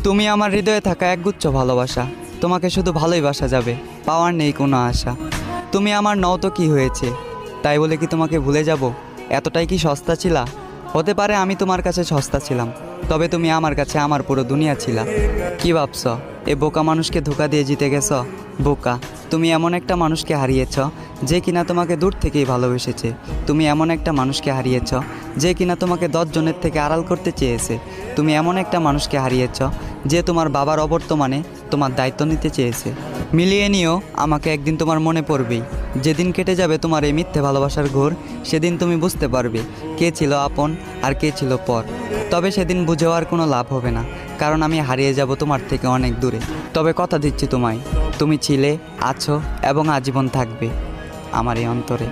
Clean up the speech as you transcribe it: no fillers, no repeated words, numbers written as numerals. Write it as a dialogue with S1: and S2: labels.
S1: তুমি আমার হৃদয়ে থাকা একগুচ্ছ ভালোবাসা, তোমাকে শুধু ভালোই বাসা যাবে, পাওয়ার নেই কোনো আশা। তুমি আমার নও তো কী হয়েছে, তাই বলে কি তোমাকে ভুলে যাব? এতটাই কি সস্তা ছিলা? হতে পারে আমি তোমার কাছে সস্তা ছিলাম, তবে তুমি আমার কাছে আমার পুরো দুনিয়া ছিলা। কি ভাবছ এ বোকা মানুষকে ধোকা দিয়ে জিতে গেছ? বোকা, তুমি এমন একটা মানুষকে হারিয়েছ যে কিনা তোমাকে দূর থেকেই ভালোবেসেছে। তুমি এমন একটা মানুষকে হারিয়েছ যে কিনা তোমাকে 10 জনের থেকে আড়াল করতে চেয়েছে। তুমি এমন একটা মানুষকে হারিয়েছ যে তোমার বাবার অবর্তমানে তোমার দায়িত্ব নিতে চেয়েছে। মিলিয়ে নিও, আমাকে একদিন তোমার মনে পড়বেই। যেদিন কেটে যাবে তোমার এই মিথ্যে ভালোবাসার ঘোর, সেদিন তুমি বুঝতে পারবে কে ছিল আপন আর কে ছিল পর। তবে সেদিন বুঝেও আর কোনো লাভ হবে না, কারণ আমি হারিয়ে যাব তোমার থেকে অনেক দূরে। তবে কথা দিচ্ছি তোমায়, তুমি ছিলে, আছো এবং আজীবন থাকবে আমার এই অন্তরে।